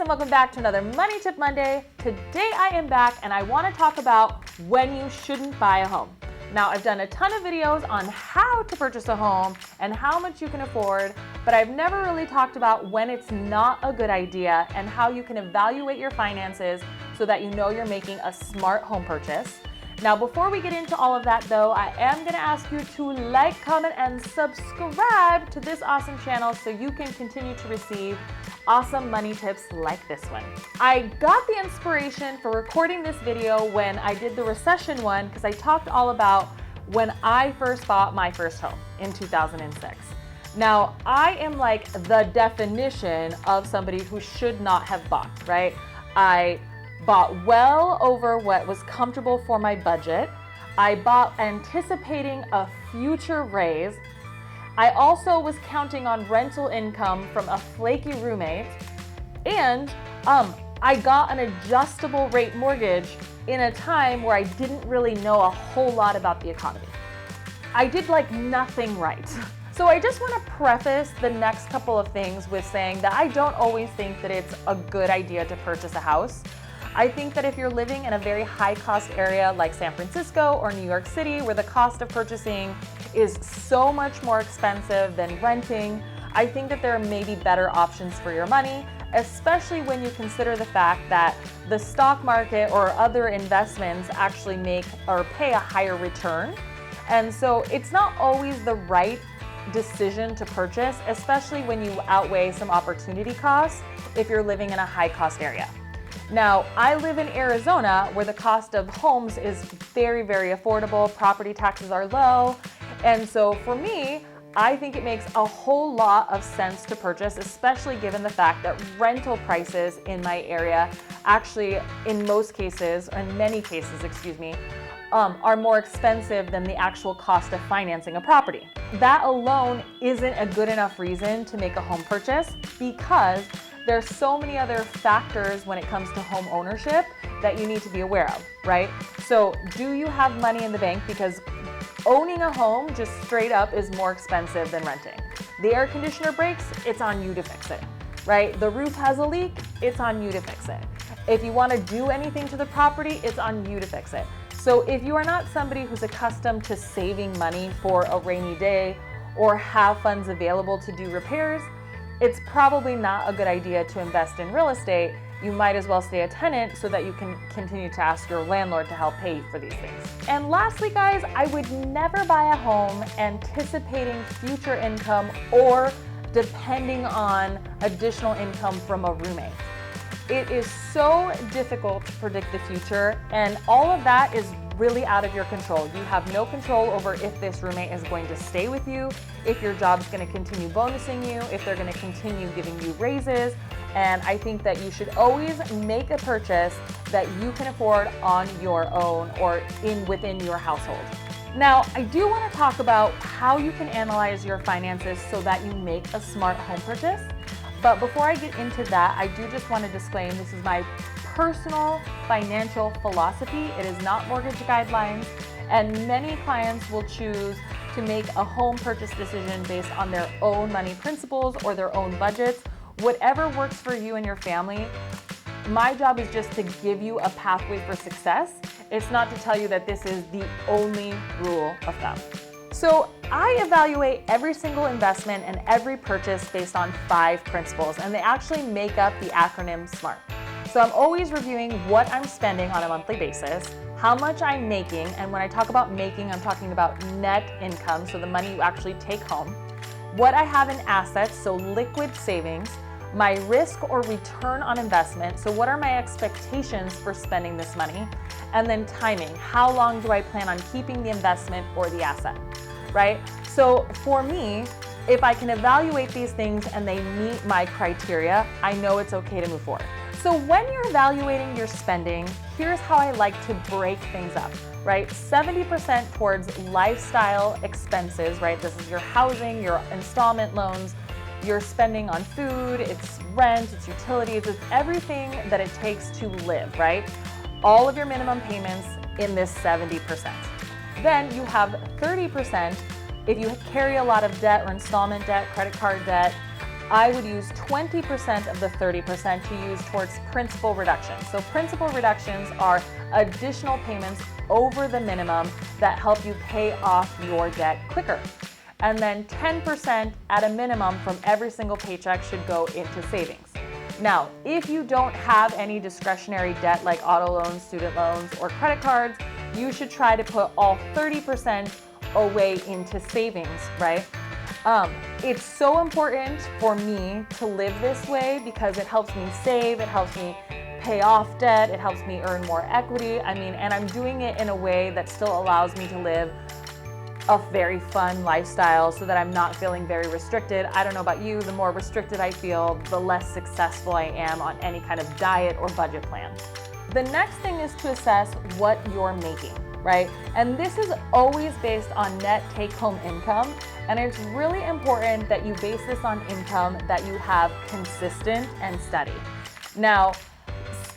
and welcome back to another Money Tip Monday. Today I am back and I want to talk about when you shouldn't buy a home. Now, I've done a ton of videos on how to purchase a home and how much you can afford, but I've never really talked about when it's not a good idea and how you can evaluate your finances so that you know you're making a smart home purchase. Now, before we get into all of that though, I am going to ask you to like, comment, and subscribe to this awesome channel so you can continue to receive awesome money tips like this one. I got the inspiration for recording this video when I did the recession one because I talked all about when I first bought my first home in 2006. Now, I am like the definition of somebody who should not have bought, right? I bought well over what was comfortable for my budget. I bought anticipating a future raise. I also was counting on rental income from a flaky roommate. And I got an adjustable rate mortgage in a time where I didn't really know a whole lot about the economy. I did like nothing right. So I just want to preface the next couple of things with saying that I don't always think that it's a good idea to purchase a house. I think that if you're living in a very high cost area like San Francisco or New York City, where the cost of purchasing is so much more expensive than renting, I think that there may be better options for your money, especially when you consider the fact that the stock market or other investments actually make or pay a higher return. And so it's not always the right decision to purchase, especially when you outweigh some opportunity costs if you're living in a high cost area. Now, I live in Arizona where the cost of homes is very, very affordable. Property taxes are low. And so for me, I think it makes a whole lot of sense to purchase, especially given the fact that rental prices in my area actually, in most cases, or in many cases, are more expensive than the actual cost of financing a property. That alone isn't a good enough reason to make a home purchase because there's so many other factors when it comes to home ownership that you need to be aware of, right? So do you have money in the bank? Because owning a home just straight up is more expensive than renting. The air conditioner breaks, it's on you to fix it, right? The roof has a leak, it's on you to fix it. If you want to do anything to the property, it's on you to fix it. So if you are not somebody who's accustomed to saving money for a rainy day or have funds available to do repairs, it's probably not a good idea to invest in real estate. You might as well stay a tenant so that you can continue to ask your landlord to help pay for these things. And lastly, guys, I would never buy a home anticipating future income or depending on additional income from a roommate. It is so difficult to predict the future, and all of that is really out of your control. You have no control over if this roommate is going to stay with you, if your job's going to continue bonusing you, if they're going to continue giving you raises. And I think that you should always make a purchase that you can afford on your own or within your household. Now, I do want to talk about how you can analyze your finances so that you make a smart home purchase. But before I get into that, I do just want to disclaim this is my personal financial philosophy. It is not mortgage guidelines, and many clients will choose to make a home purchase decision based on their own money principles or their own budgets. Whatever works for you and your family, my job is just to give you a pathway for success. It's not to tell you that this is the only rule of thumb. So I evaluate every single investment and every purchase based on 5 principles, and they actually make up the acronym SMART. So I'm always reviewing what I'm spending on a monthly basis, how much I'm making, and when I talk about making, I'm talking about net income, so the money you actually take home, what I have in assets, so liquid savings, my risk or return on investment, so what are my expectations for spending this money, and then timing, how long do I plan on keeping the investment or the asset, right? So for me, if I can evaluate these things and they meet my criteria, I know it's okay to move forward. So when you're evaluating your spending, here's how I like to break things up, right? 70% towards lifestyle expenses, right? This is your housing, your installment loans, your spending on food, it's rent, it's utilities, it's everything that it takes to live, right? All of your minimum payments in this 70%. Then you have 30% if you carry a lot of debt or installment debt, credit card debt, I would use 20% of the 30% to use towards principal reductions. So principal reductions are additional payments over the minimum that help you pay off your debt quicker. And then 10% at a minimum from every single paycheck should go into savings. Now, if you don't have any discretionary debt like auto loans, student loans, or credit cards, you should try to put all 30% away into savings, right? It's so important for me to live this way because it helps me save, it helps me pay off debt, it helps me earn more equity. And I'm doing it in a way that still allows me to live a very fun lifestyle so that I'm not feeling very restricted. I don't know about you, the more restricted I feel, the less successful I am on any kind of diet or budget plan. The next thing is to assess what you're making, right? And this is always based on net take-home income. And it's really important that you base this on income that you have consistent and steady. Now,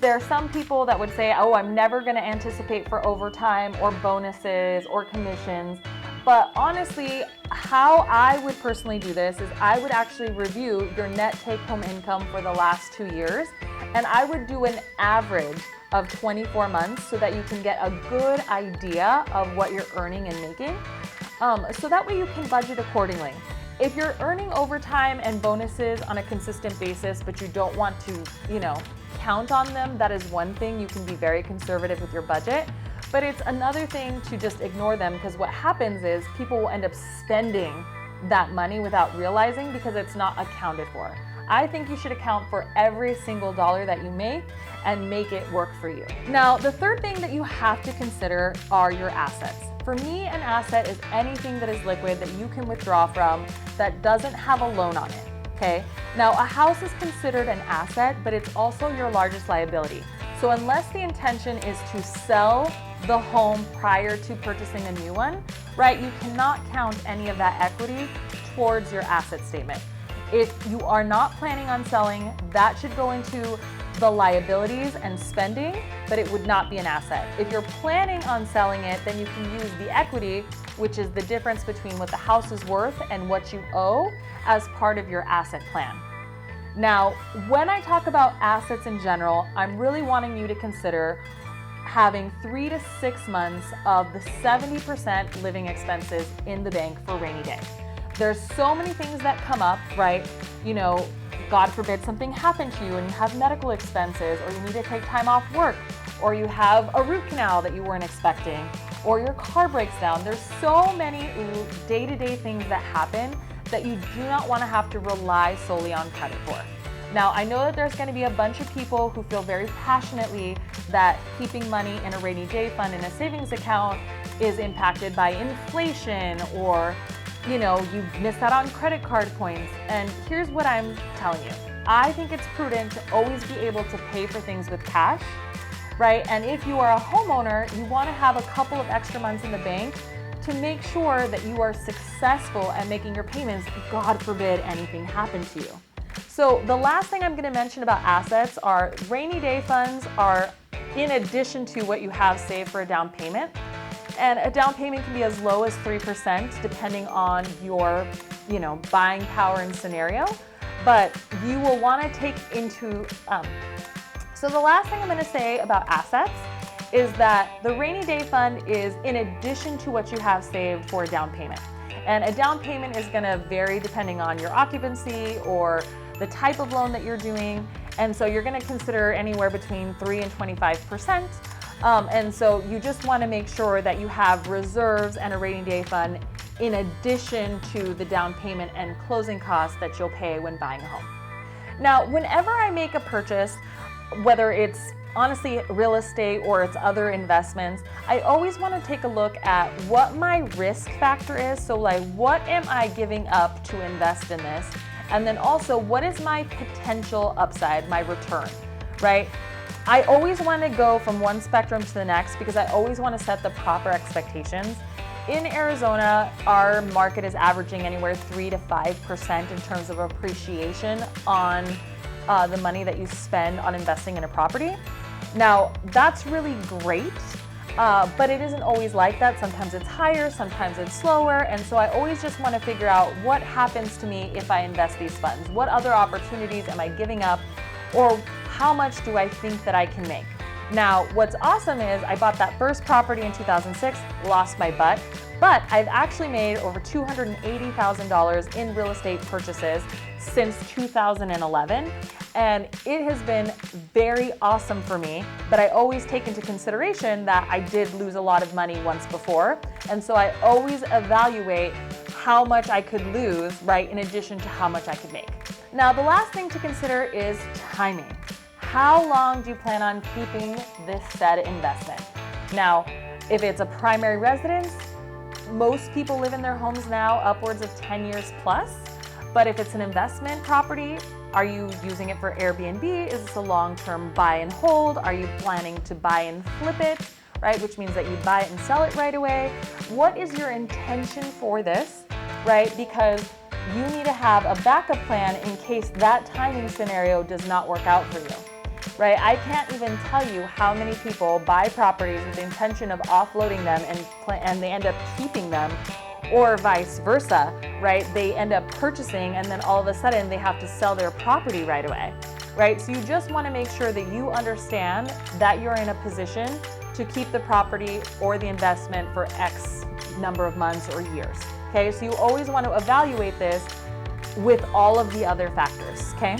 there are some people that would say, oh, I'm never gonna anticipate for overtime or bonuses or commissions. But honestly, how I would personally do this is I would actually review your net take-home income for the last 2 years, and I would do an average of 24 months so that you can get a good idea of what you're earning and making. So that way you can budget accordingly. If you're earning overtime and bonuses on a consistent basis, but you don't want to, count on them, that is one thing. You can be very conservative with your budget. But it's another thing to just ignore them, because what happens is people will end up spending that money without realizing because it's not accounted for. I think you should account for every single dollar that you make and make it work for you. Now, the third thing that you have to consider are your assets. For me, an asset is anything that is liquid that you can withdraw from that doesn't have a loan on it, okay? Now, a house is considered an asset, but it's also your largest liability. So unless the intention is to sell the home prior to purchasing a new one, right, you cannot count any of that equity towards your asset statement. If you are not planning on selling, that should go into the liabilities and spending, but it would not be an asset. If you're planning on selling it, then you can use the equity, which is the difference between what the house is worth and what you owe, as part of your asset plan. Now, when I talk about assets in general, I'm really wanting you to consider having 3 to 6 months of the 70% living expenses in the bank for rainy day. There's so many things that come up, right? God forbid something happened to you and you have medical expenses, or you need to take time off work, or you have a root canal that you weren't expecting, or your car breaks down. There's so many day-to-day things that happen that you do not want to have to rely solely on credit for. Now, I know that there's going to be a bunch of people who feel very passionately that keeping money in a rainy day fund in a savings account is impacted by inflation, or you missed out on credit card points. And here's what I'm telling you. I think it's prudent to always be able to pay for things with cash, right? And if you are a homeowner, you want to have a couple of extra months in the bank to make sure that you are successful at making your payments, God forbid anything happens to you. So the last thing I'm going to mention about assets are rainy day funds are in addition to what you have saved for a down payment. And a down payment can be as low as 3% depending on your, buying power and scenario. But you will want to take into, so the last thing I'm going to say about assets is that the rainy day fund is in addition to what you have saved for a down payment. And a down payment is going to vary depending on your occupancy or the type of loan that you're doing. And so you're going to consider anywhere between 3 and 25%. And so you just want to make sure that you have reserves and a rainy day fund in addition to the down payment and closing costs that you'll pay when buying a home. Now, whenever I make a purchase, whether it's honestly real estate or it's other investments, I always want to take a look at what my risk factor is. So like, what am I giving up to invest in this? And then also, what is my potential upside, my return, right? I always want to go from one spectrum to the next because I always want to set the proper expectations. In Arizona, our market is averaging anywhere 3 to 5% in terms of appreciation on the money that you spend on investing in a property. Now, that's really great, But it isn't always like that. Sometimes it's higher, sometimes it's slower. And so I always just want to figure out what happens to me if I invest these funds. What other opportunities am I giving up? Or how much do I think that I can make? Now, what's awesome is I bought that first property in 2006, lost my butt, but I've actually made over $280,000 in real estate purchases since 2011. And it has been very awesome for me, but I always take into consideration that I did lose a lot of money once before. And so I always evaluate how much I could lose, right, in addition to how much I could make. Now, the last thing to consider is timing. How long do you plan on keeping this said investment? Now, if it's a primary residence, most people live in their homes now upwards of 10 years plus. But if it's an investment property, are you using it for Airbnb? Is this a long-term buy and hold? Are you planning to buy and flip it, right? Which means that you buy it and sell it right away. What is your intention for this, right? Because you need to have a backup plan in case that timing scenario does not work out for you, right? I can't even tell you how many people buy properties with the intention of offloading them and they end up keeping them, or vice versa, right? They end up purchasing and then all of a sudden they have to sell their property right away, right? So you just want to make sure that you understand that you're in a position to keep the property or the investment for X number of months or years, okay? So you always want to evaluate this with all of the other factors, okay?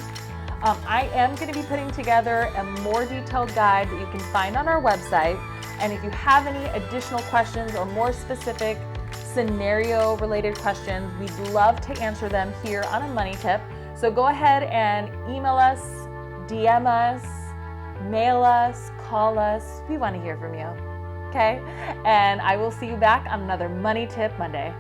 I am going to be putting together a more detailed guide that you can find on our website. And if you have any additional questions or more specific scenario related questions, we'd love to answer them here on a Money Tip. So go ahead and email us, DM us, mail us, call us. We want to hear from you, okay? And I will see you back on another Money Tip Monday.